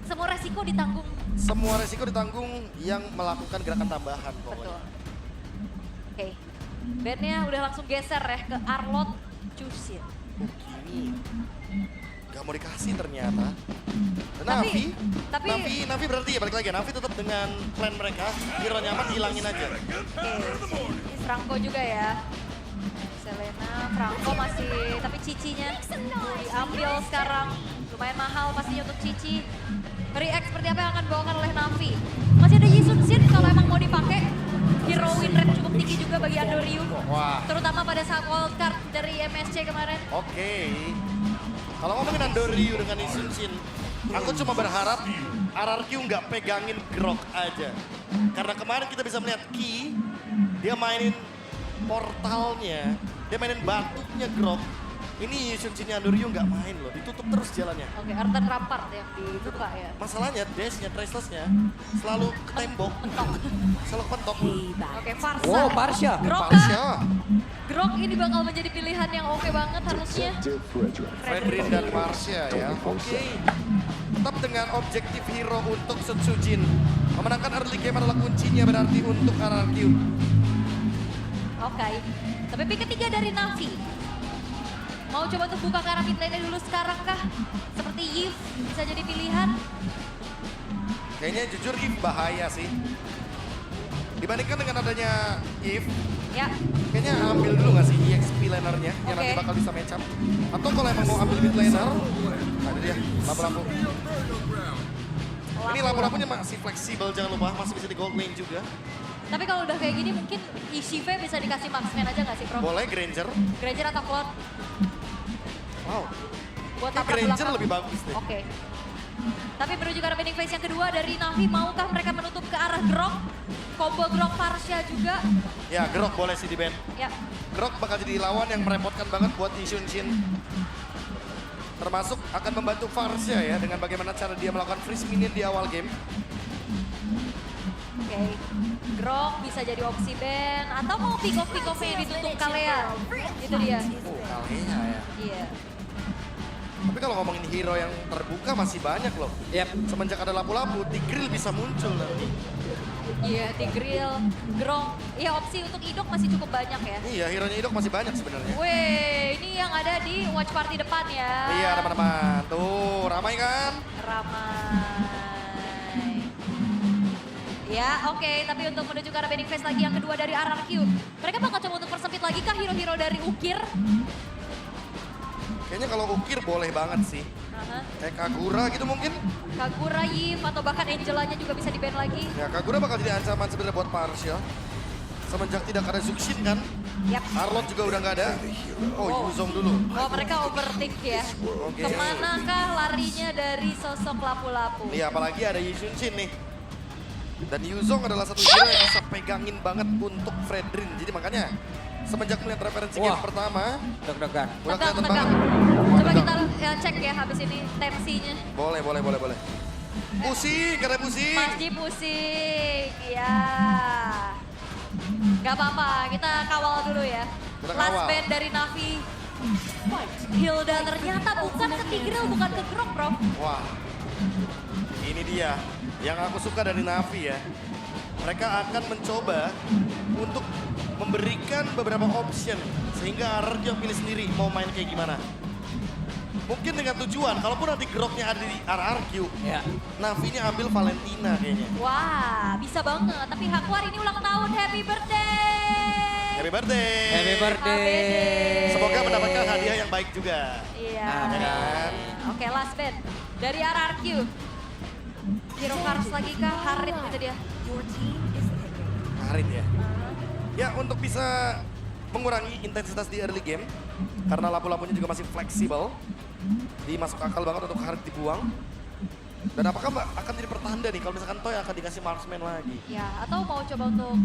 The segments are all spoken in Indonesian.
semua resiko ditanggung. Semua resiko ditanggung yang melakukan gerakan tambahan Betul. pokoknya. Oke, bandnya udah langsung geser ya ke Arlot Chusin. Gini. Gak mau dikasih ternyata. Dan Tapi- Navi berarti ya balik lagi. Navi tetap dengan plan mereka. Hero nyaman hilangin aja. Oke, Franco juga ya. Selena, Franco masih, tapi cicinya diambil sekarang. Lumayan mahal pastinya untuk Cici. React seperti apa yang akan dibawakan oleh Navi. Masih ada Yisun Shin kalau emang mau dipakai. Hero win rate cukup tinggi juga bagi Ando Ryu. Wah. Terutama pada saat wildcard dari MSC kemarin. Oke. Kalau ngomongin Ando Ryu dengan Yisun Shin, aku cuma berharap RRQ nggak pegangin Grok aja. Karena kemarin kita bisa melihat Ki, dia mainin portalnya, dia mainin batunya Grok. Ini Yisun Shin-nya Ando Ryu nggak main loh, ditutup terus jalannya. Oke, Arten Rampart yang dibuka ya. Masalahnya dash-nya, traceless-nya selalu ke tembok, selalu kepentok. Oke, Farsa. Wow, Parsha. Grok Parsha, Grok ini bakal menjadi pilihan yang oke banget harusnya. Fredrin dan Marsha ya. Oke. Tetap dengan objektif hero untuk Setsujin. Memenangkan early game adalah kuncinya berarti untuk RRQ. Oke, tapi pick ketiga dari Navi. Mau coba untuk buka ke arah mid lane dulu sekarang kah? Seperti Yves bisa jadi pilihan. Kayaknya jujur Eve bahaya sih. Dibandingkan dengan adanya Eve, Ya, kayaknya ambil dulu nggak sih EXP lanernya yang nanti Oke. bakal bisa match up. Atau kalau emang mau ambil mid laner, ada dia, lampu-lampu. Ini lampu-lampunya masih fleksibel, jangan lupa masih bisa di gold lane juga. tapi kalau udah kayak gini mungkin Ishive bisa dikasih marksman aja nggak sih, Prof? Boleh Granger. Granger atau Cloud Wow, buat kayak tabrak Granger belakang. lebih bagus deh. Oke. Tapi menuju ke arah bending phase yang kedua dari Navi, maukah mereka menutup ke arah Grok? Combo Grok Parsha juga. Ya, Grok boleh sih di band. Ya, Grok bakal jadi lawan yang merepotkan banget buat Yisun Shin. Termasuk akan membantu Farsha ya dengan bagaimana cara dia melakukan freeze minion di awal game. oke. Grok bisa jadi opsi ban atau mau pick off yang ditutup Kalea. Itu dia. Oh, kalinya ya. Iya. Tapi kalau ngomongin hero yang terbuka masih banyak loh. Yap. Semenjak ada lampu-lampu, Tigreal bisa muncul nanti. Iya, Tigreal, Grok. Iya, opsi untuk Idok masih cukup banyak ya. Iya, hero-nya Idok masih banyak sebenarnya. Weh, ini yang ada di watch party depan ya. Iya, teman-teman. Tuh, ramai kan? Ramai. Ya, oke. Tapi untuk menuju ke arah bending phase lagi yang kedua dari RRQ. Mereka bakal coba untuk persempit lagi kah hero-hero dari Ukir? Kayaknya kalau Ukir boleh banget sih. Aha. Kayak Kagura gitu mungkin. Kagura, Yves, atau bahkan Angelanya juga bisa di-ban lagi. Ya, Kagura bakal jadi ancaman sebenarnya buat Parsha. Semenjak tidak ada Zuxin kan. Yap. Arlot juga udah nggak ada. Oh, Yuzong dulu. Oh, mereka overthink ya. Oke. Kemanakah larinya dari sosok lapu-lapu? Iya, apalagi ada Yisun Shin nih. Dan Yuzong adalah satu hero yang bisa pegangin banget untuk Fredrin. Jadi makanya semenjak melihat referensi game Wah. pertama, Deg-degan. udah Tegang, kelihatan tegang. banget. Coba Tegang. kita cek ya habis ini tensinya. Boleh. Pusing, karena pusing. Mas Ji pusing, iya. Gak apa-apa, kita kawal dulu ya. Kita Last kawal. band dari Navi. Hilda ternyata bukan ke Tigreal, bukan ke Grok, Bro. Wah, ini dia yang aku suka dari Navi ya. Mereka akan mencoba untuk memberikan beberapa option sehingga RRQ pilih sendiri mau main kayak gimana. Mungkin dengan tujuan, kalaupun nanti Groknya ada di RRQ, Ya. Navinya ambil Valentina kayaknya. Wah, bisa banget. Tapi Hakwar ini ulang tahun, happy birthday! Happy birthday! Happy birthday. Semoga mendapatkan hadiah yang baik juga. Iya. Amin. Kan? Oke, last band dari RRQ. Hero Kars lagi kah? Harit itu dia. Karin ya. Ya, untuk bisa mengurangi intensitas di early game, karena lampu-lampunya juga masih fleksibel, masuk akal banget untuk Harit dibuang. Dan apakah akan jadi pertanda nih kalau misalkan Toy akan dikasih marksman lagi? Ya, atau mau coba untuk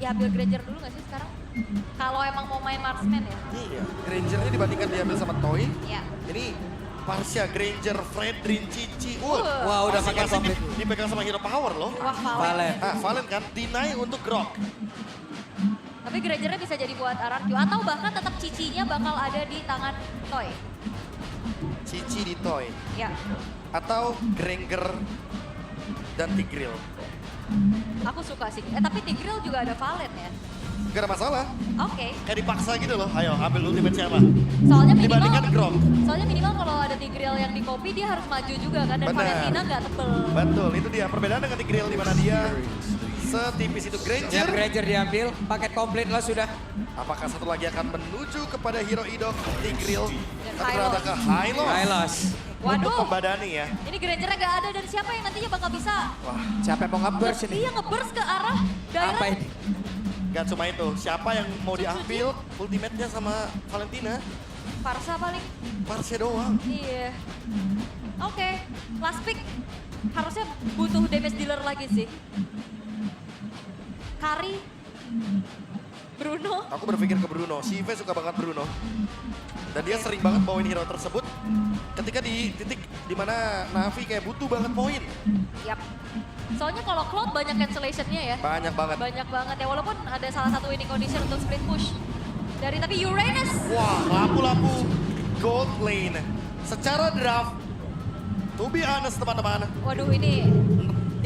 diambil Granger dulu nggak sih sekarang? Kalau emang mau main marksman ya. Iya, Grangernya dibandingkan diambil sama Toy, Ya. ini Parsha, Granger, Fredrin, Cici, Wah, udah pakai masing-masing komplit. dipegang sama hero power loh. Wah, Valen. Valen. Ah, Valen kan, deny untuk Grok. Tapi Grangernya bisa jadi buat RRQ. Atau bahkan tetap cicinya bakal ada di tangan Toy. Cici di Toy. Ya. atau Granger dan Tigreal. Aku suka sih. Tapi Tigreal juga ada Valen ya. Gak ada masalah. Oke. Kayak dipaksa gitu loh. Ayo ambil ultimate siapa? Soalnya Dibandingkan Grok. Soalnya minimal kalau ada Tigreal yang di copy dia harus maju juga kan. Dan Benar. Valentina nggak tebel. Betul, itu dia perbedaan dengan Tigreal di mana dia setipis itu. Siap, Granger. Granger diambil, paket komplit lah sudah. Apakah satu lagi akan menuju kepada hero idol Tigreal? Dan Atau berada ke Hylos? Hylos. Untuk Waduh. membadani ya. Ini Grangernya nggak ada dan siapa yang nantinya bakal bisa Siapa yang mau nge-burst ini? Iya nge-burst ke arah Apa Dairon. ini? Gak cuma itu, siapa yang mau diambil ultimate-nya sama Valentina? Parsa paling. Parsia doang. Iya. Oke, last pick. Harusnya butuh damage dealer lagi sih. Kari. Bruno. Aku berpikir ke Bruno, si Ive suka banget Bruno. Dan dia sering banget bawain hero tersebut ketika di titik dimana Navi kayak butuh banget poin. Yap. Soalnya kalau Cloud banyak cancellation-nya ya. Banyak banget. Banyak banget ya, walaupun ada salah satu winning condition untuk split push. Dari tapi Uranus. Wah, lampu-lampu gold lane. Secara draft, to be honest teman-teman, Waduh ini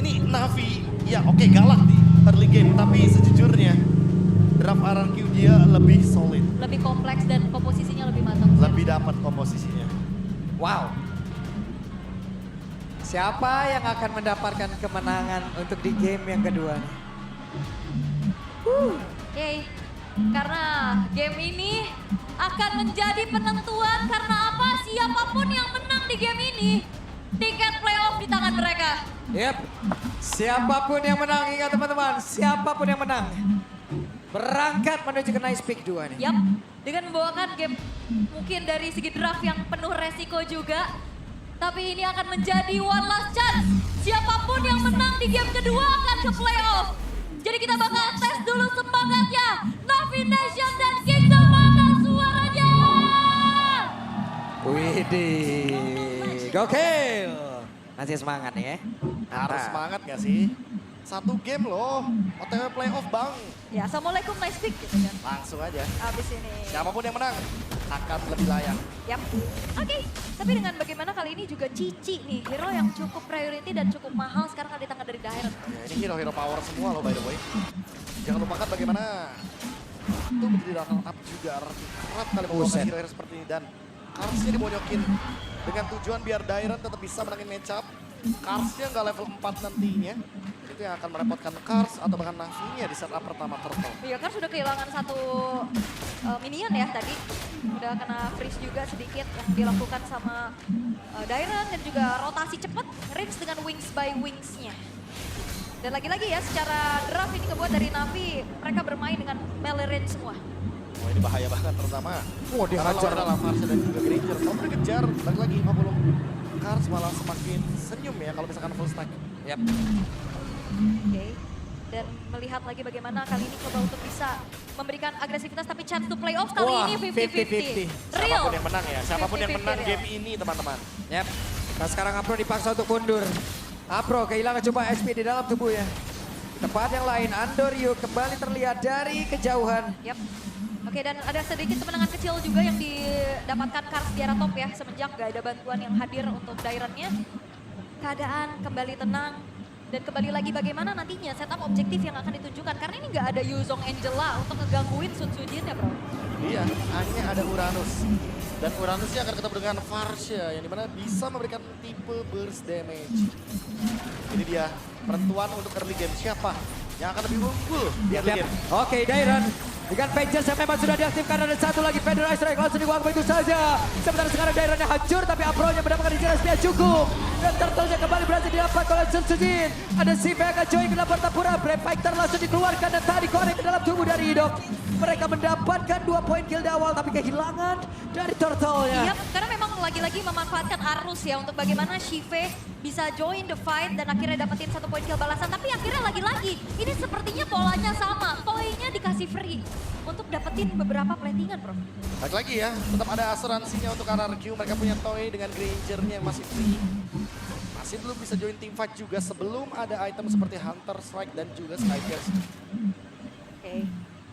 ini Navi, ya oke galak di early game, tapi sejujurnya draft RRQ dia lebih solid. lebih kompleks dan komposisinya lebih matang. Lebih dapat komposisinya. Wow. Siapa yang akan mendapatkan kemenangan untuk di game yang kedua? Oke, karena game ini akan menjadi penentuan karena apa? Siapapun yang menang di game ini, tiket playoff di tangan mereka. Yep. Siapapun yang menang, ingat teman-teman, siapapun yang menang. Berangkat menuju ke nice pick 2 nih. Yap, dengan membawakan game mungkin dari segi draft yang penuh resiko juga. Tapi ini akan menjadi one last chance. Siapapun yang menang di game kedua akan ke playoff. Jadi kita bakal tes dulu semangatnya. Navi Nation dan Kingdom mana suaranya? Widih, gokil. Masih semangat nih ya. Harus Mantap. semangat gak sih? Satu game loh, OTW playoff bang. Ya, assalamualaikum nice pick gitu kan. Langsung aja. Abis ini. Siapapun yang menang akan lebih layak. Yap. Oke, tapi dengan bagaimana kali ini juga Cici nih, hero yang cukup priority dan cukup mahal sekarang di tangan dari Dairon. Ya, ini hero-hero power semua loh by the way. Jangan lupakan bagaimana itu menjadi runner up juga. Kerap kali membawakan Buset. hero-hero seperti ini dan Karsnya dimonyokin dengan tujuan biar Dairon tetap bisa menangin matchup. Karsnya nggak level 4 nantinya. Itu yang akan merepotkan Kars atau bahkan Navinya di setup pertama Turtle. Iya kan sudah kehilangan satu minion ya tadi. Udah kena freeze juga sedikit yang dilakukan sama Dairon dan juga rotasi cepat range dengan wings by wings-nya. Dan lagi-lagi ya secara draft ini kebuat dari Navi mereka bermain dengan melee range semua. Wah ini bahaya banget terutama. Wah, dihajar. Karena lawan Karsnya dan juga Granger. Kalau dikejar, balik lagi 50. Kars malah semakin senyum ya kalau misalkan full stack. Yap. Oke. Dan melihat lagi bagaimana kali ini coba untuk bisa memberikan agresivitas tapi chance to playoff kali Wah, ini 50-50. 50-50. Real. Siapapun yang menang ya, siapapun yang 50-50 menang real. game ini teman-teman. Yap. Nah sekarang Apro dipaksa untuk mundur. Apro kehilangan coba SP di dalam tubuhnya. Di tempat yang lain, Andoryu kembali terlihat dari kejauhan. Yap. Oke, dan ada sedikit kemenangan kecil juga yang didapatkan Kars di arah top ya, semenjak gak ada bantuan yang hadir untuk Dairon-nya. Keadaan kembali tenang, dan kembali lagi bagaimana nantinya setup objektif yang akan ditunjukkan. Karena ini gak ada Yuzong Angela untuk ngegangguin Sun Sujin ya bro. Iya, hanya ada Uranus. Dan Uranusnya akan ketemu dengan Varsha yang dimana bisa memberikan tipe burst damage. Ini dia penentuan untuk early game siapa yang akan lebih unggul di early Yap. game. Oke, Dairon dengan Vengeance yang memang sudah diaktifkan, ada satu lagi Federal Strike langsung dibuang begitu saja. Sementara sekarang Daironnya hancur tapi Apro-nya mendapatkan inspirasi yang cukup. Dan Turtle-nya kembali berhasil didapat oleh Sun Sujin. Ada Sive yang akan join ke dalam Pertapura. Brave Fighter langsung dikeluarkan dan tadi korek ke dalam tubuh dari Idok. Mereka mendapatkan 2 poin kill di awal tapi kehilangan dari Turtle-nya. Iya, karena memang lagi-lagi memanfaatkan arus ya untuk bagaimana Shive bisa join the fight dan akhirnya dapetin 1 poin kill balasan. Tapi akhirnya lagi-lagi ini sepertinya polanya sama. Toy-nya dikasih free untuk dapetin beberapa platingan bro. Balik lagi ya, tetap ada asuransinya untuk RRQ. Mereka punya toy dengan Granger-nya yang masih free. Masih belum bisa join team fight juga sebelum ada item seperti Hunter Strike dan juga Skykers. Oke,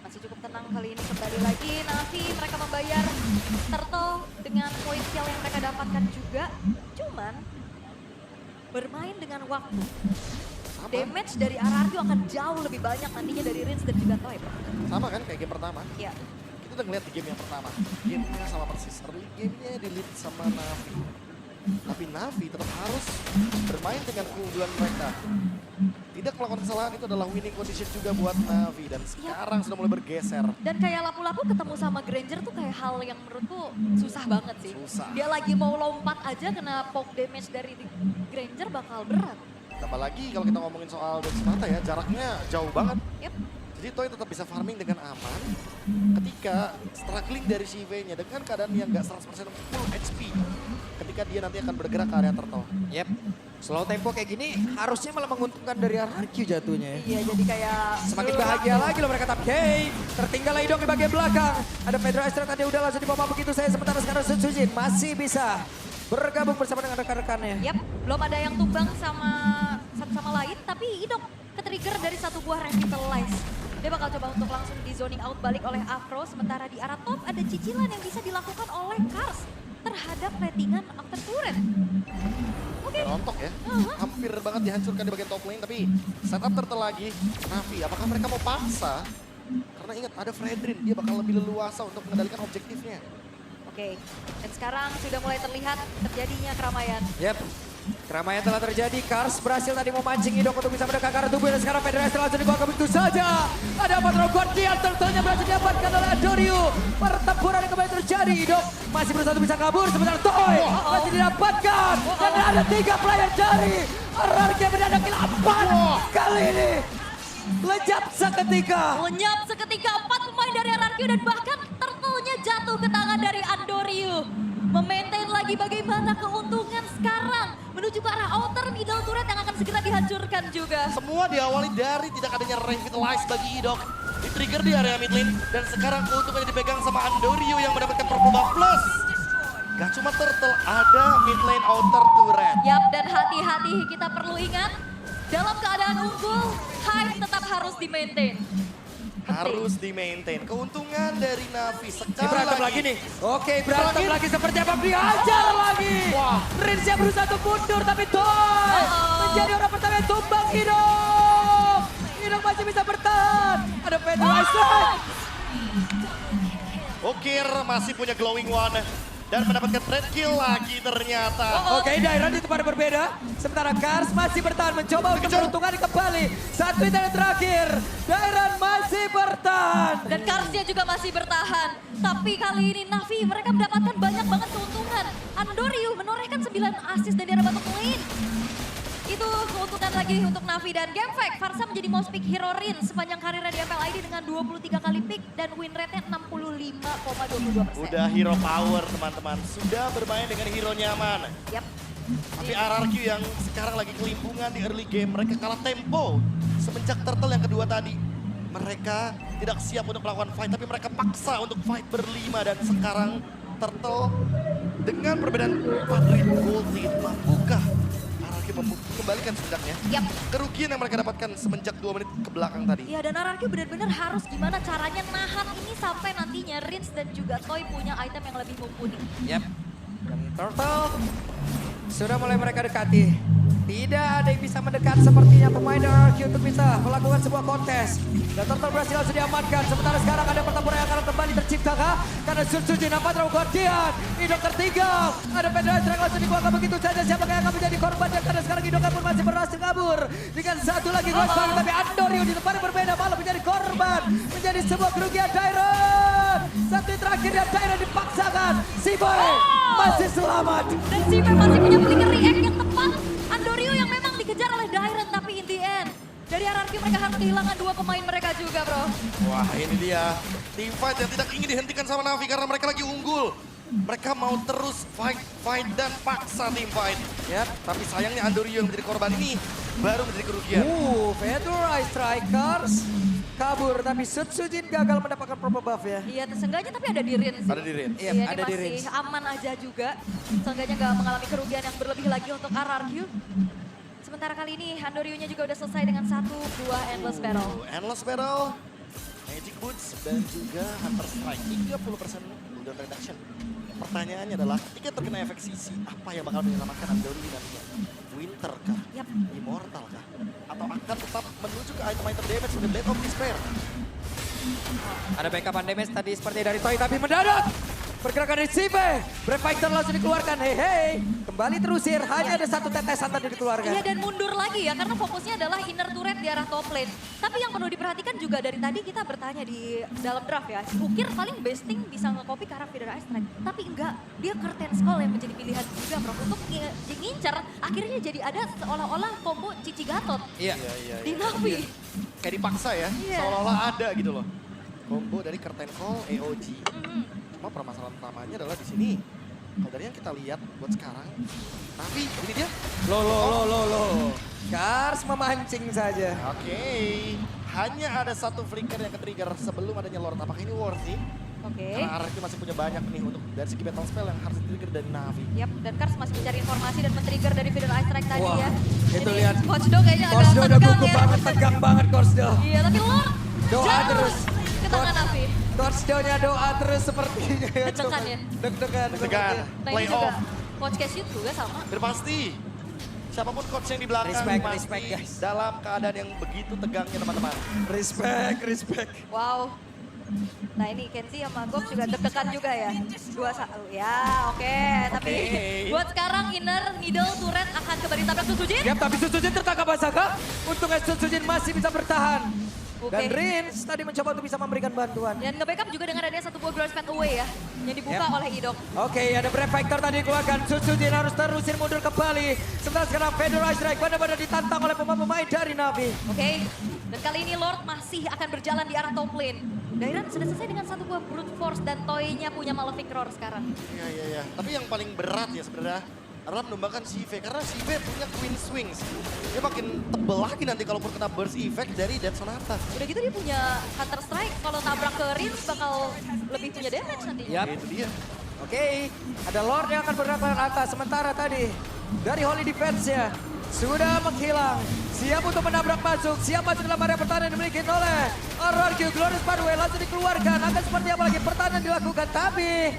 masih cukup tenang kali ini kembali lagi Navi. Mereka membayar Turtle dengan poin kill yang mereka dapatkan juga. Cuman bermain dengan waktu. Sama. Damage dari RRQ akan jauh lebih banyak nantinya dari Rins dan juga Toy. Sama kan kayak game pertama. Ya, Kita udah ngeliat di game yang pertama. Gamenya sama persis. Early gamenya di lead sama Navi. Tapi Navi tetap harus bermain dengan keunggulan mereka. Tidak melakukan kesalahan itu adalah winning condition juga buat Navi. Dan sekarang sudah mulai bergeser. dan kayak lapu-lapu ketemu sama Granger tuh kayak hal yang menurutku susah banget sih. Susah. Dia lagi mau lompat aja kena poke damage dari Granger bakal berat. Tambah lagi kalau kita ngomongin soal Dex Mata ya, jaraknya jauh banget. Yep. Jadi Toy tetap bisa farming dengan aman ketika struggling dari CV-nya dengan keadaan yang nggak 100% full HP. Ketika dia nanti akan bergerak ke area turtle. Yep. Slow tempo kayak gini harusnya malah menguntungkan dari RRQ jatuhnya. Iya, jadi kayak Semakin bahagia lagi loh mereka, tapi tertinggal lagi dong di bagian belakang. Ada Pedro Esther tadi udah langsung dibawa begitu saya, sementara sekarang Sun Sujin masih bisa bergabung bersama dengan rekan-rekannya. Yap, belum ada yang tumbang sama satu sama lain, tapi Idok ke-trigger dari satu buah Revitalize. Dia bakal coba untuk langsung di zoning out balik oleh Afro, sementara di arah top ada cicilan yang bisa dilakukan oleh Kars terhadap ratingan After Turret. Oke. Rontok ya, hampir banget dihancurkan di bagian top lane, tapi setup turtle lagi. Navi, apakah mereka mau paksa? Karena ingat ada Fredrin, dia bakal lebih leluasa untuk mengendalikan objektifnya. Oke, dan sekarang sudah mulai terlihat terjadinya keramaian. Yep. Keramaian telah terjadi, Kars berhasil tadi memancing Idok untuk bisa mendekat ke arah tubuh dan sekarang Pedro Esther langsung dibawa ke begitu saja. Ada Patrol Guardian, turtle-nya berhasil didapatkan oleh Adorio. Pertempuran yang kembali terjadi, Idok masih berusaha bisa kabur, sementara Toy masih didapatkan. Dan ada 3 player dari RRQ mendadak kill 4 kali ini. Lejap seketika. Lenyap seketika 4 pemain dari RRQ dan bahkan turtle-nya jatuh ke tangan dari Andoriu. Memaintain lagi bagaimana keuntungan sekarang menuju ke arah outer middle turret yang akan segera dihancurkan juga. Semua diawali dari tidak adanya Revitalize bagi Idok. Di-trigger di area mid lane, dan sekarang keuntungannya dipegang sama Andorio yang mendapatkan purple buff plus. Gak cuma turtle, ada mid lane outer turret. Yap, dan hati-hati kita perlu ingat, dalam keadaan unggul, hype tetap harus di-maintain. Harus di-maintain. Keuntungan dari Navi sekali Berantem lagi nih. Oke, berantem lagi seperti apa? Dihajar lagi. Wah. Rins yang berusaha untuk mundur, tapi Toy menjadi orang pertama yang tumbang. Idok masih bisa bertahan. Ada Pedro Esther. Okir masih punya glowing one dan mendapatkan red kill lagi ternyata. Oke, Dairon di tempat yang berbeda. Sementara Kars masih bertahan mencoba untuk peruntungan kembali. 1 menit yang terakhir. Dairon masih bertahan. Dan Karsnya juga masih bertahan. Tapi kali ini Navi mereka mendapatkan banyak banget keuntungan. Andoriu menorehkan 9 assist dari arah bottom lane. Itu keuntungan lagi untuk Navi dan Game Fact. Farsa menjadi most pick hero Rin sepanjang karirnya di MPLID dengan 23 kali pick dan win rate-nya 65,22%. Udah hero power teman-teman. Sudah bermain dengan hero nyaman. Yap. Tapi RRQ yang sekarang lagi kelimpungan di early game, mereka kalah tempo. Semenjak turtle yang kedua tadi, mereka tidak siap untuk melakukan fight, tapi mereka paksa untuk fight berlima. Dan sekarang turtle dengan perbedaan 4 gold lead, mampukah RRQ kembalikan setidaknya Yap. kerugian yang mereka dapatkan semenjak 2 menit ke belakang tadi? Iya, dan RRQ benar-benar harus gimana caranya nahan ini sampai nantinya Rins dan juga Toy punya item yang lebih mumpuni. Yap. Dan Turtle sudah mulai mereka dekati. Tidak ada yang bisa mendekat sepertinya pemain RRQ untuk bisa melakukan sebuah kontes. Dan Turtle berhasil langsung diamankan. Sementara sekarang ada pertempuran yang akan kembali tercipta kah? Karena Sun Sujin nampak terlalu Guardian. Idok tertinggal. Ada Pedro Esther yang langsung dibuang begitu saja. Siapa yang akan menjadi korbannya? Karena sekarang Idok pun masih berhasil kabur. Dengan satu lagi Ghost tapi Andorio di tempat yang berbeda malah menjadi korban. Menjadi sebuah kerugian Dairon. Satu terakhir dan Dairon dipaksakan. Si Boy masih selamat. Dan Sipe masih punya flicker react yang tepat. Andorio yang memang dikejar oleh Dairon, tapi in the end dari RRQ mereka harus kehilangan 2 pemain mereka juga, bro. Wah, ini dia team fight yang tidak ingin dihentikan sama Navi karena mereka lagi unggul. Mereka mau terus fight dan paksa team fight. Ya, tapi sayangnya Andorio yang menjadi korban ini baru menjadi kerugian. Fedora Strikers kabur, tapi Sun Sujin gagal mendapatkan proper buff ya. Iya, seenggaknya tapi ada di Rins. Ada di Rins. Iya, Iya, ada di ini Rins. masih aman aja juga. Seenggaknya nggak mengalami kerugian yang berlebih lagi untuk RRQ. Sementara kali ini Andorio-nya juga udah selesai dengan 1 buah Endless Battle. Endless Battle, Magic Boots, dan juga Hunter Strike. 30% cooldown reduction. Pertanyaannya adalah ketika terkena efek sisi, apa yang bakal menyelamatkan Andorio nantinya? Winter kah? Yap. Immortal kah? Atau akan tetap menuju ke item-item damage sebagai Blade of Despair? Ada backup damage tadi seperti dari Toy, tapi mendadak pergerakan dari Sive. Brave Fighter langsung dikeluarkan. Hei, kembali terusir. Hanya ada satu tetesan tadi dikeluarkan. Iya, dan mundur lagi ya, karena fokusnya adalah inner turret di arah top lane. Tapi yang perlu diperhatikan juga dari tadi kita bertanya di dalam draft ya, Ukir paling besting bisa nge-copy ke arah Feeder Ice Strike. Tapi enggak, dia Curtain Skull yang menjadi pilihan juga Prof. Untuk ngincer, akhirnya jadi ada seolah-olah combo Cici Gatot Iya. di Navi. Kayak dipaksa ya, Iya. seolah-olah ada gitu loh. Combo dari Curtain Call, AOG. Mhm. Cuma permasalahan utamanya adalah di sini. Kalau dari yang kita lihat buat sekarang, tapi ini dia. Loh. Kars memancing saja. Oke, hanya ada satu flicker yang ke-trigger sebelum adanya Lord. Apakah ini worthy? Oke. Karena RRQ masih punya banyak nih untuk dari segi battle spell yang harus di-trigger dari Navi. Yap, dan Kars masih mencari informasi dan men-trigger dari Feeder Ice Strike tadi Wah, ya. itu Jadi, lihat. Coach Do kayaknya Korsdo agak udah tegang gugup ya. banget, tegang banget Korsdo. Iya, tapi Lord Doa jatuh terus. ke tangan Navi. Korsdo-nya doa terus sepertinya ya. Deg-degan ya? Deg-degan. Deg-degan. sepertinya. Nah Play ini juga, off. Coach Casey juga sama. Dan pasti, siapapun coach yang di belakang Respect, pasti respect, guys. dalam keadaan yang begitu tegangnya teman-teman. Respect. Wow. Nah ini Kenzie sama Gob juga deg-degan juga ya. 2-1. Ya oke. Tapi Oke. buat sekarang inner middle turret akan kembali tabrak Susujin. Ya, tapi Susujin tertangkap Asaka. Untungnya Susujin masih bisa bertahan. Oke. Dan Rins tadi mencoba untuk bisa memberikan bantuan. Dan nge-backup juga dengan adanya satu buah Glorious Fat Away ya. Yang dibuka Yap. oleh Idok. Oke, ada Brave Fighter tadi dikeluarkan. Susujin harus terusir mundur kembali. Sementara sekarang Feather Ice Strike benar-benar ditantang oleh pemain-pemain dari Navi. Oke. Dan kali ini Lord masih akan berjalan di arah top lane. Dairan sudah selesai dengan satu buah Brute Force dan Toy-nya punya Malefic Roar sekarang. Iya. Tapi yang paling berat ya sebenarnya adalah menumbangkan Sive. Karena Sive punya Queen Swings. Dia makin tebel lagi nanti kalaupun kena burst effect dari Dead Sonata. Udah gitu dia punya Hunter Strike. Kalau tabrak ke Rins bakal lebih punya damage nantinya. Yap. Itu dia. Oke, ada Lord yang akan bergerak ke atas. Sementara tadi dari Holy Defense-nya sudah menghilang. Siap untuk menabrak masuk. Siap masuk dalam area pertahanan yang dimiliki oleh RRQ. Glorious Pathway langsung dikeluarkan. Akan seperti apa lagi pertahanan dilakukan. Tapi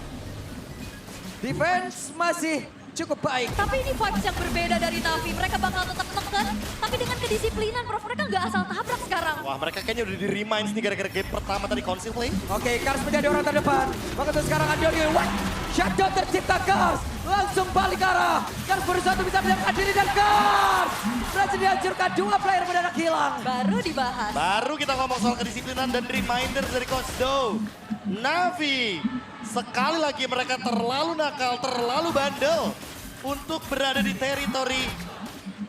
defense masih cukup baik. Tapi ini vibes yang berbeda dari Navi. Mereka bakal tetap neken, tapi dengan kedisiplinan, Prof. Mereka nggak asal tabrak sekarang. Wah, mereka kayaknya udah di-reminds nih gara-gara game pertama tadi Council Play. Oke, Kars menjadi orang terdepan. Maka itu sekarang Antonio. What? Shutdown tercipta Kars. Langsung balik ke arah. Kars berusaha untuk bisa menyelamatkan diri dan Kars berhasil dihancurkan. Dua player mendadak hilang. Baru dibahas. Baru kita ngomong soal kedisiplinan dan reminder dari Coach Do. Navi, sekali lagi mereka terlalu nakal, terlalu bandel untuk berada di teritori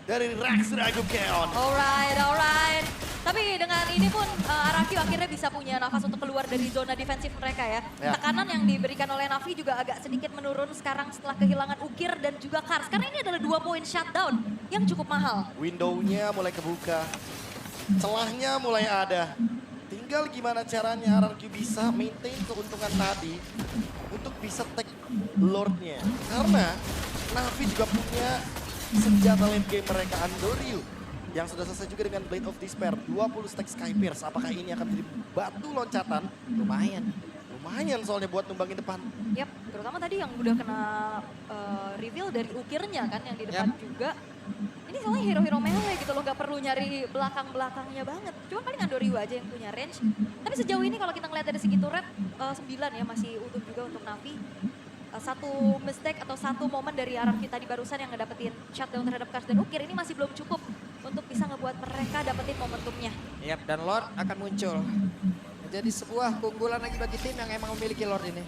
dari Rex Ragu Keon. Alright. Tapi dengan ini pun RRQ akhirnya bisa punya nafas untuk keluar dari zona defensif mereka ya. Ya. Tekanan yang diberikan oleh Navi juga agak sedikit menurun sekarang setelah kehilangan Ukir dan juga Kars. Karena ini adalah 2 poin shutdown yang cukup mahal. Window-nya mulai kebuka, celahnya mulai ada. Tinggal gimana caranya RRQ bisa maintain keuntungan tadi untuk bisa take Lord-nya. Karena Navi juga punya senjata late game mereka, Andoryu. Yang sudah selesai juga dengan Blade of Despair, 20 stack Sky Pierce. Apakah ini akan menjadi batu loncatan? Lumayan soalnya buat numbangin depan. Yap, terutama tadi yang udah kena reveal dari Ukirnya kan yang di depan juga. Ini soalnya hero-hero melee gitu loh, gak perlu nyari belakang-belakangnya banget. Cuma paling Andoryu aja yang punya range. Tapi sejauh ini kalau kita ngeliat dari segi turret, 9 ya masih utuh juga untuk Navi. Satu mistake atau satu momen dari RRQ tadi barusan yang ngedapetin shutdown terhadap Kars dan Ukir ini masih belum cukup untuk bisa ngebuat mereka dapetin momentumnya. Yap, dan Lord akan muncul. Menjadi sebuah keunggulan lagi bagi tim yang emang memiliki Lord ini.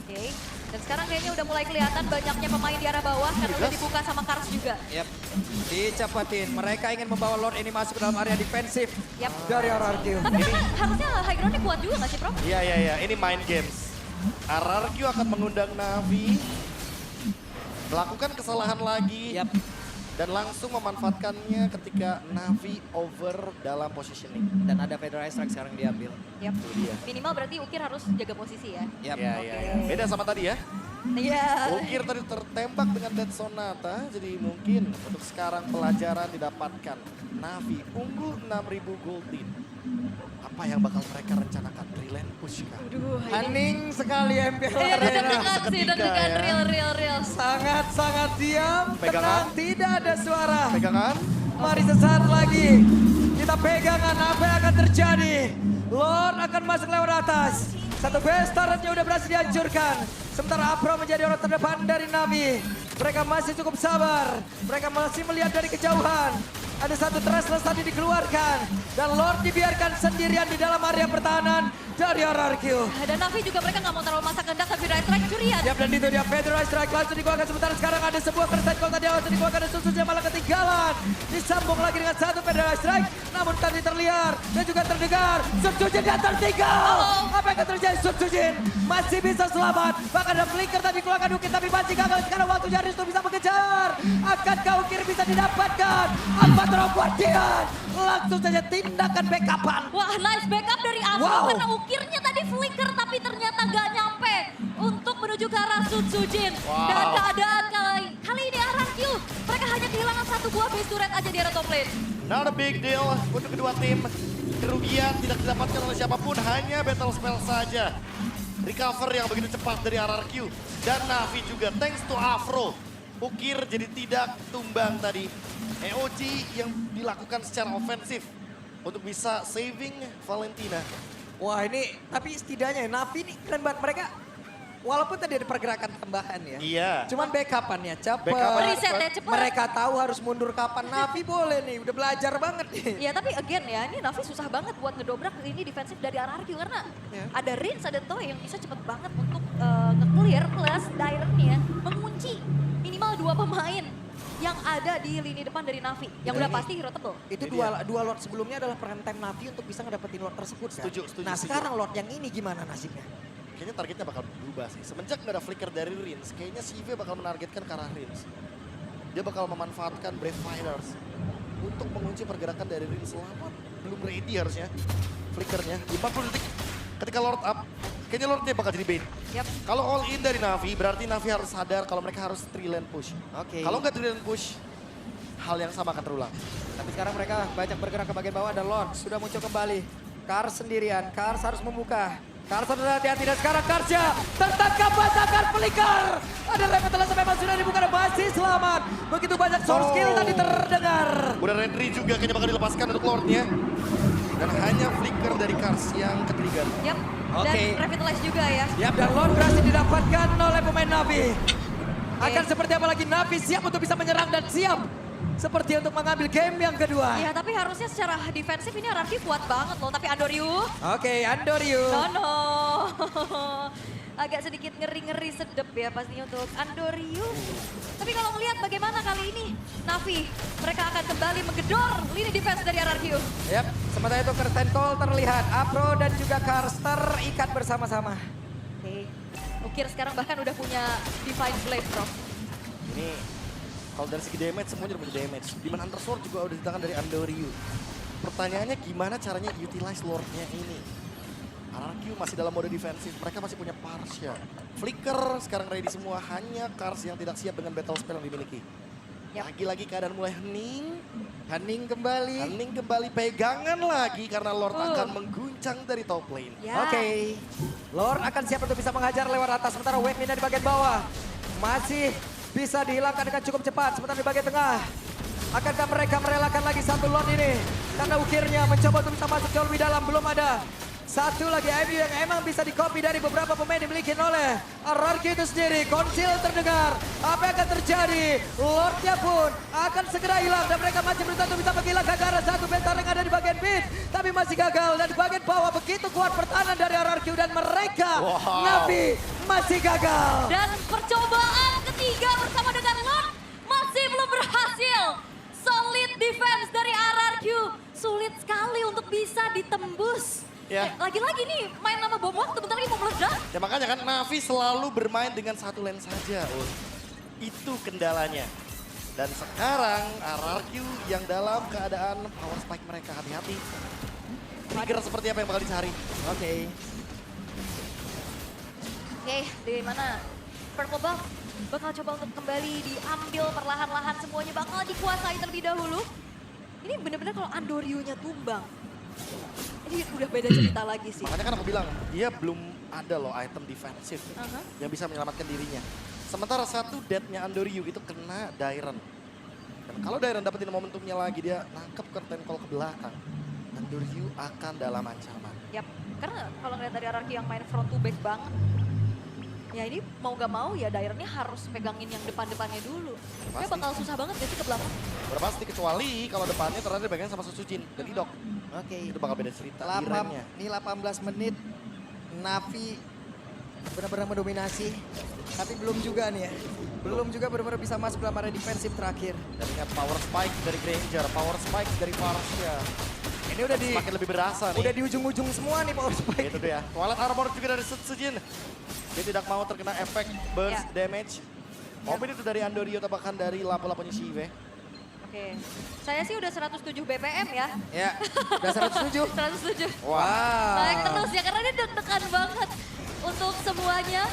Oke, dan sekarang kayaknya udah mulai kelihatan banyaknya pemain di arah bawah karena udah dibuka sama Kars juga. Yap, dicepatin. Mereka ingin membawa Lord ini masuk ke dalam area defensif Yap. dari RRQ. Tapi kan harusnya high ground-nya kuat juga gak sih, Prof? Iya, ini mind games. RRQ akan mengundang Navi, melakukan kesalahan lagi, Yap. dan langsung memanfaatkannya ketika Navi over dalam positioning. Dan ada Feather Ice Strike sekarang diambil. Yap. Itu dia. Minimal berarti Ukir harus jaga posisi ya. Yap. Iya. Beda sama tadi ya. Iya. Ukir tadi tertembak dengan Dead Sonata, jadi mungkin untuk sekarang pelajaran didapatkan. Navi unggul 6.000 gold lead. Apa yang bakal mereka rencanakan? Relent push kah? Aduh, ini. Hening sekali MPL Iya, Arena. deg-degan sih, Seketika deg-degan ya. real. Sangat-sangat diam, Pegangan. tenang, tidak ada ada suara. Pegangan. Mari sesaat lagi kita pegangan apa yang akan terjadi. Lord akan masuk lewat atas. Satu base turretnya udah berhasil dihancurkan. Sementara Apro menjadi orang terdepan dari Navi. Mereka masih cukup sabar. Mereka masih melihat dari kejauhan. Ada satu Thrashless tadi dikeluarkan. Dan Lord dibiarkan sendirian di dalam area pertahanan dari RRQ. Dan Navi juga mereka nggak mau terlalu masak kendak tapi Right Strike curian. Yap, dan itu dia Pedro Strike langsung dikeluarkan. Sementara sekarang ada sebuah kereset kalau tadi langsung dikeluarkan dan Sutsujin malah ketinggalan. Disambung lagi dengan satu Pedro Strike. Namun tadi terlihat dan juga terdengar. Sutsujin dan tertinggal. Apa yang akan terjadi? Sutsujin masih bisa selamat. Bahkan ada flicker tadi keluarkan Ukir tapi masih gagal. Sekarang waktunya Risto bisa mengejar. Akankah Ukir bisa didapatkan? Apa Guardian? Langsung saja tindakan backupan. Wah, nice backup dari Afro Wow. karena ukirnya tadi flicker tapi ternyata nggak nyampe untuk menuju ke arah Sutsujin. Dan keadaan kali ini RRQ mereka hanya kehilangan satu buah base turret aja di area top lane. Not a big deal untuk kedua tim. Kerugian tidak didapatkan oleh siapapun, hanya battle spell saja. Recover yang begitu cepat dari RRQ. Dan Navi juga, thanks to Afro. Ukir jadi tidak tumbang tadi. EOG yang dilakukan secara ofensif untuk bisa saving Valentina. Wah ini, tapi setidaknya Navi ini keren banget mereka. Walaupun tadi ada pergerakan tambahan ya. Iya. Cuman backupannya cepet. Backupan Resetnya cepet. Mereka tahu harus mundur kapan. Navi boleh nih, udah belajar banget nih. Ya tapi again ya, ini Navi susah banget buat ngedobrak ini defensif dari RRQ karena Ya. ada Rinse, ada Toy yang bisa cepet banget untuk nge-clear plus Dairen-nya mengunci minimal 2 pemain yang ada di lini depan dari Navi. Yang udah pasti hero tebel. Itu Ini dua Lord sebelumnya adalah peran time Navi untuk bisa ngedapetin Lord tersebut kan. Setuju. Nah sekarang Lord yang ini gimana nasibnya? Kayaknya targetnya bakal berubah sih. Semenjak nggak ada flicker dari Rins, kayaknya CV bakal menargetkan ke arah Rins. Dia bakal memanfaatkan Brave Fighters untuk mengunci pergerakan dari Rins selama belum ready harusnya. Flickernya, 40 detik ketika Lord up, kayaknya Lordnya bakal jadi bait. Yap. Kalau all in dari Navi, berarti Navi harus sadar kalau mereka harus 3 lane push. Oke. Kalau nggak 3 lane push, hal yang sama akan terulang. Tapi sekarang mereka banyak bergerak ke bagian bawah dan Lord sudah muncul kembali. Kars sendirian, Kars harus membuka. Kars sudah hati-hati dan sekarang Karsnya tertangkap basakan flicker. Ada revitalisasi memang sudah dibuka dan masih selamat. Begitu banyak source skill tadi terdengar. Udah Redri juga kayaknya bakal dilepaskan untuk Lordnya. Dan hanya flicker dari Kars yang ketrigger. Yap. Oke. Dan revitalize juga ya. Yap, dan Lord berhasil didapatkan oleh pemain Navi. Akan seperti apa lagi Navi siap untuk bisa menyerang dan siap seperti untuk mengambil game yang kedua. Ya tapi harusnya secara defensif ini RRQ kuat banget loh. Tapi Andoryu, Oke, Andoryu. no. Agak sedikit ngeri-ngeri sedep ya pastinya untuk Andoryu. Tapi kalau melihat bagaimana kali ini Navi, mereka akan kembali menggedor lini defense dari RRQ. Yap, sementara itu curtain call terlihat. Apro dan juga Kars terikat bersama-sama. Oke, Ukir sekarang bahkan udah punya Divine Blade, bro. Ini kalau dari segi damage semuanya udah punya damage. Demon Hunter Sword juga udah di tangan dari Andoryu. Pertanyaannya gimana caranya utilize Lordnya ini? RRQ masih dalam mode defensif, mereka masih punya Parsha. Flicker sekarang ready semua, hanya Kars yang tidak siap dengan battle spell yang dimiliki. Yap. Lagi-lagi keadaan mulai hening. Hening kembali. Hening kembali, pegangan lagi karena Lord akan mengguncang dari top lane. Ya. Oke, Lord akan siap untuk bisa mengajar lewat atas. Sementara Wave Mina di bagian bawah masih bisa dihilangkan dengan cukup cepat. Sementara di bagian tengah, akankah mereka merelakan lagi satu Lord ini? Karena ukirnya mencoba untuk bisa masuk jauh lebih dalam, belum ada. Satu lagi MU yang emang bisa di-copy dari beberapa pemain dimiliki oleh RRQ itu sendiri. Konsil terdengar, apa yang akan terjadi? Lordnya pun akan segera hilang dan mereka masih berusaha untuk bisa menghilangkan ke arah satu bentar yang ada di bagian mid. Tapi masih gagal dan di bagian bawah begitu kuat pertahanan dari RRQ dan mereka Navi masih gagal. Dan percobaan ketiga bersama dengan Lord masih belum berhasil. Solid defense dari RRQ. Sulit sekali untuk bisa ditembus. Ya. Lagi-lagi nih main nama bom waktu bentar lagi mau meledak. Ya makanya kan Navi selalu bermain dengan satu lane saja. Itu kendalanya. Dan sekarang RRQ yang dalam keadaan power spike mereka, hati-hati. Trigger seperti apa yang bakal dicari? Oke. Oke, di mana? Purple Buff bakal coba untuk kembali diambil perlahan-lahan, semuanya bakal dikuasai terlebih dahulu. Ini benar-benar kalau Andoryu-nya tumbang, ini udah beda cerita lagi sih. Makanya kan aku bilang, dia belum ada loh item defensif Aha. yang bisa menyelamatkan dirinya. Sementara satu death-nya Andoryu itu kena Dairen. Dan kalau Dairon dapetin momentumnya lagi, dia nangkep curtain call ke belakang. Andoryu akan dalam ancaman. Yap, karena kalau ngeliat dari RRQ yang main front to back banget, ya ini mau gak mau ya Daironnya harus pegangin yang depan-depannya dulu. Tapi Pasti. bakal susah banget gak sih ke belakang? Udah pasti, kecuali kalau depannya ternyata dipegangin sama Susujin dan Idok. Oke. Itu bakal beda cerita di remnya. Ini 18 menit. Navi benar-benar mendominasi. Tapi belum juga nih ya. Belum juga benar-benar bisa masuk dalam area defensif terakhir. Dan ingat power spike dari Granger, power spike dari Farsia. Ini udah di Semakin lebih berasa nih. udah di ujung-ujung semua nih power spike. Itu dia. Twilight Armor juga dari Susujin. Dia tidak mau terkena efek burst Ya. damage. Mobil itu dari Andoryu atau bahkan dari lapo-laponya Shive. Oke, saya sih udah 107 BPM ya. Ya, udah 107. 107. Wow. Naik terus ya, karena dia deg-degan banget untuk semuanya.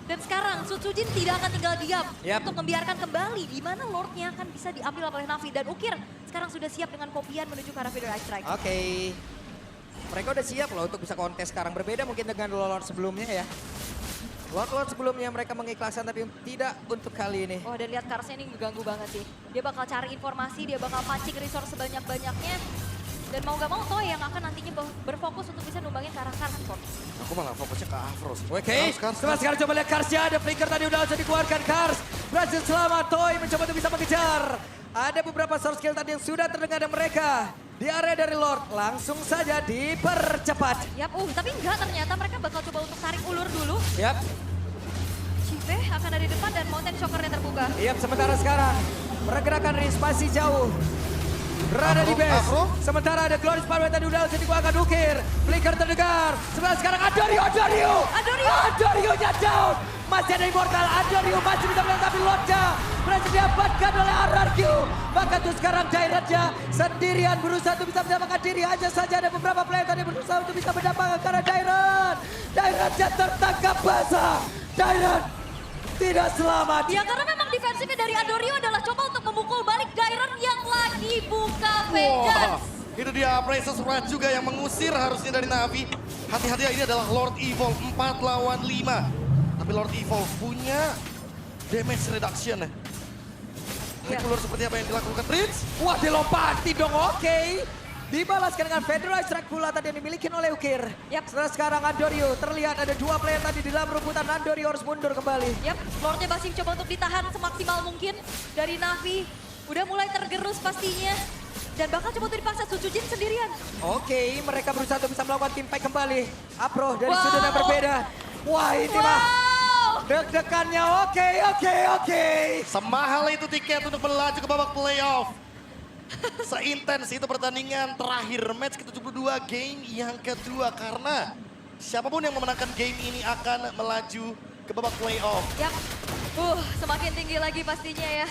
Dan sekarang Susujin tidak akan tinggal diam Yap. untuk membiarkan kembali di mana Lordnya akan bisa diambil oleh Navi. Dan Ukir sekarang sudah siap dengan kopian menuju ke arah Feather Ice Strike. Oke. Mereka udah siap loh untuk bisa kontes sekarang. Berbeda mungkin dengan Lord sebelumnya ya. Lord sebelumnya mereka mengikhlaskan tapi tidak untuk kali ini. Oh, dan lihat Karsnya ini ngeganggu banget sih. Dia bakal cari informasi, dia bakal pancing resource sebanyak-banyaknya. Dan mau gak mau Toy yang akan nantinya berfokus untuk bisa numbangin ke arah Kars kok. Aku malah fokusnya ke Afro sih. Oke, sekarang coba lihat Karsnya. Ada flicker tadi udah langsung dikeluarkan. Kars berhasil selamat. Toy mencoba untuk bisa mengejar. Ada beberapa source skill tadi yang sudah terdengar dari mereka. Di area dari Lord langsung saja dipercepat. Yap, tapi enggak, ternyata mereka bakal coba untuk tarik ulur dulu. Yap, Chive akan ada di depan dan Mountain Shockernya terbuka. yap sementara sekarang pergerakan dari spasi jauh. Berada di base. Afro. Sementara ada Glorious Power tadi udah langsung dikeluarkan Ukir. Flicker terdengar. Sebelah sekarang Andoryu-nya down. Masih ada Immortal. Andoryu masih bisa melengkapi Lordnya. Berhasil diamankan oleh RRQ. Maka tuh sekarang Dairon-nya sendirian berusaha untuk bisa mendapatkan diri. Hanya saja ada beberapa player tadi berusaha untuk bisa mendapatkan karena Dairon-nya tertangkap basah. Dairon tidak selamat. Ya karena memang defensifnya dari Andoryu adalah coba untuk memukul balik Dairon yang lagi buka vengeance. Itu dia Precious Red juga yang mengusir harusnya dari Navi. Hati-hati ya, ini adalah Lord Evil 4 lawan 5. Tapi Lord Evil punya damage reduction. Iya. Keluar seperti apa yang dilakukan Prince? Wah, dilompati dong, oke. Dibalaskan dengan Feather Ice Strike pula tadi yang dimiliki oleh Ukir. Yap. Setelah sekarang Andoryu terlihat ada dua player tadi di dalam rebutan. Andoryu harus mundur kembali. Yap, Lordnya masih coba untuk ditahan semaksimal mungkin dari Navi. Udah mulai tergerus pastinya. Dan bakal coba untuk dipaksa Susujin sendirian. Oke, mereka berusaha untuk bisa melakukan tim fight kembali. Apro dari Wow. sudut yang berbeda. Wah, ini mah Wow! deg-degannya oke. Semahal itu tiket untuk melaju ke babak playoff. Seintens itu pertandingan terakhir match ke-72 game yang kedua. Karena siapapun yang memenangkan game ini akan melaju ke babak playoff. Yap, semakin tinggi lagi pastinya ya.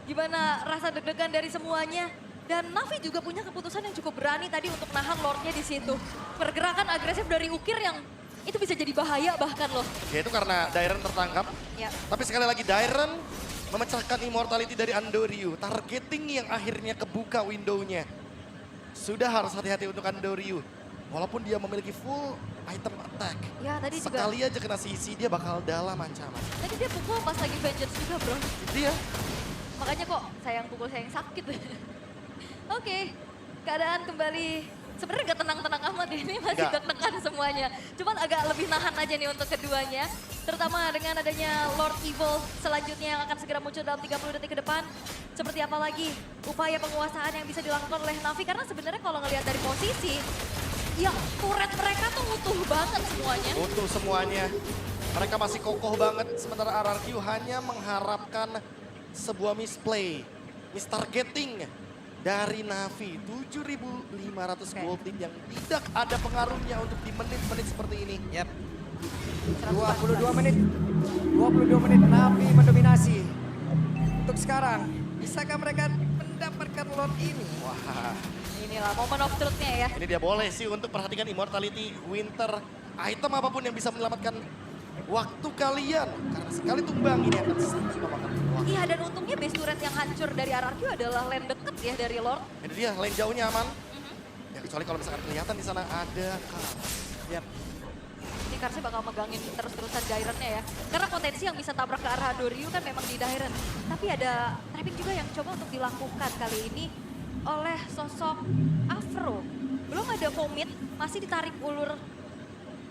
Gimana rasa deg-degan dari semuanya. Dan Navi juga punya keputusan yang cukup berani tadi untuk nahan Lordnya di situ. Pergerakan agresif dari Ukir yang itu bisa jadi bahaya bahkan loh. Ya itu karena Dairon tertangkap. Ya. Tapi sekali lagi Dairon memecahkan immortality dari Andoryu. Targeting yang akhirnya kebuka window-nya. Sudah harus hati-hati untuk Andoryu. Walaupun dia memiliki full item attack. Ya tadi juga, Sekali aja kena CC dia bakal dalam ancaman. tadi dia pukul pas lagi vengeance juga bro. Dia Makanya kok sayang pukul sayang sakit. Oke, keadaan kembali sebenarnya gak tenang-tenang amat ya, ini masih Nggak. deg-degan semuanya. Cuman agak lebih nahan aja nih untuk keduanya. Terutama dengan adanya Lord Evil selanjutnya yang akan segera muncul dalam 30 detik ke depan. Seperti apa lagi upaya penguasaan yang bisa dilakukan oleh Navi. Karena sebenarnya kalau ngelihat dari posisi, ya turret mereka tuh utuh banget semuanya. utuh semuanya. Mereka masih kokoh banget. Sementara RRQ hanya mengharapkan sebuah misplay. Mistargeting dari Navi. 7.500 Oke. gold lead yang tidak ada pengaruhnya untuk di menit-menit seperti ini. Yap. 22 menit. 22 menit Navi mendominasi. Untuk sekarang, bisakah mereka mendapatkan Lord ini? Wah, Inilah moment of truth-nya ya. ini dia boleh sih untuk perhatikan immortality, winter, item apapun yang bisa menyelamatkan waktu kalian. Karena sekali tumbang ini akan sangat memakan waktu. Iya, dan untungnya base turret yang hancur dari RRQ adalah lane deket ya dari Lord. Ini dia, lane jauhnya aman. Ya kecuali kalau misalkan kelihatan di sana ada Kars. Yap. Ini Karsnya bakal megangin terus-terusan Dairon-nya ya. Karena potensi yang bisa tabrak ke arah Andoryu kan memang di Dairon. Tapi ada trapping juga yang coba untuk dilakukan kali ini oleh sosok Afro. Belum ada vomit, masih ditarik ulur.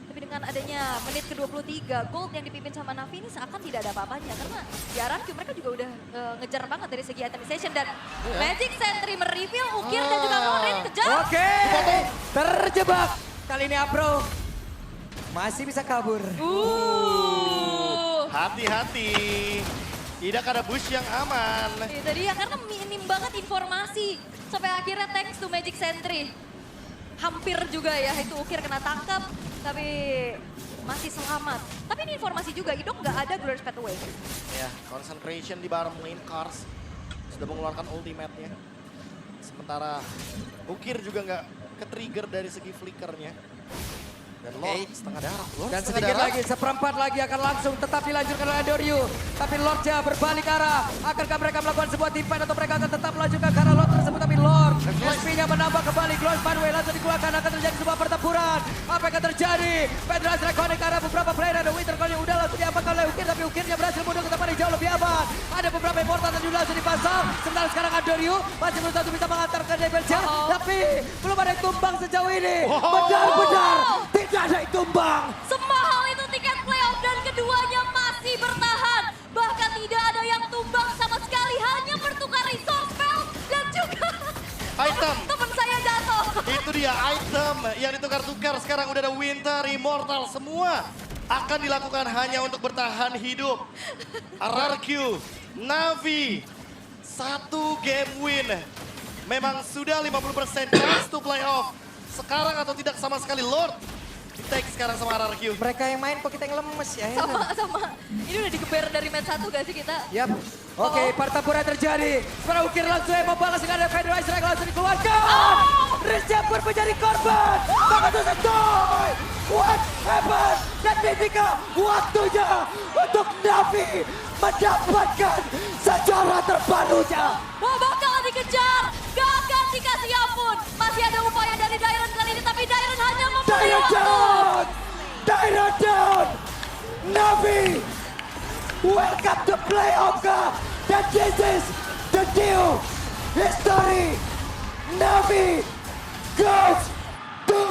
Tapi dengan adanya menit ke-23, Gold yang dipimpin sama Navi ini seakan tidak ada apa-apanya. Karena di RRQ mereka juga udah ngejar banget dari segi itemization. Dan Magic Sentry mereveal Ukir dan juga Loren kejar. Oke, terjebak. Kali ini Apro masih bisa kabur. Hati-hati. Tidak ada bush yang aman. Itu dia, karena minim banget informasi. Sampai akhirnya thanks to Magic Sentry. Hampir juga ya, itu Ukir kena tangkap. Tapi masih selamat. Tapi ini informasi juga, Idok nggak ada Glorious Pathway. Ya, concentration di bareng lane Cars. Sudah mengeluarkan ultimate-nya. Sementara Ukir juga nggak ke-trigger dari segi flickernya. Dan Lord setengah darah. Lord Dan setengah sedikit darah. lagi, seperempat lagi akan langsung tetap dilanjutkan oleh Andoryu. Tapi Lordnya berbalik arah. Akankah mereka melakukan sebuah team fight atau mereka akan tetap melanjutkan ke arah Lord tersebut? Tapi Lord, SP-nya menambah kembali. Glorious Pathway langsung dikeluarkan. Akan terjadi sebuah pertempuran. Apa yang akan terjadi? Federasi Reckoning ke arah beberapa player. Ada Winter Call yang udah langsung diamankan oleh Ukir. Tapi Ukirnya berhasil mundur ke tempat yang jauh lebih aman. Ada beberapa immortal yang juga langsung dipasang. Sementara sekarang Andoryu masih berusaha untuk bisa mengantarkan Devil Jam. Tapi belum ada yang tumbang sejauh ini. Benar-benar tidak ada yang tumbang. Semahal itu tiket playoff dan keduanya masih bertahan. Bahkan tidak ada yang tumbang sama sekali. Hanya bertukar resource spell dan juga Item. teman saya jatuh. Itu dia item yang ditukar-tukar. Sekarang udah ada Winter, Immortal. Semua akan dilakukan hanya untuk bertahan hidup. RRQ, Navi, 1 game win. Memang sudah 50% chance to playoff. Sekarang atau tidak sama sekali Lord. Di-take sekarang sama RRQ. Mereka yang main kok kita yang lemes ya. Sama. Ini udah digeber dari match 1 gak sih kita? Yap. Oke, pertempuran terjadi. Para Ukir langsung yang membalas dengan ada Federal Strike langsung dikeluarkan. Rizja pun menjadi korban. Maka itu sesuai. What happened? Dan ketika waktunya untuk Navi mendapatkan sejarah terbarunya. Wah, bakal dikejar. Gak akan dikasih ampun. Masih ada upaya dari Dairon kali ini, tapi Dairon hanya memberi Dairon waktu. down. Dairon down. Navi. Welcome to playoff ka. And this is the new history. Navi goes to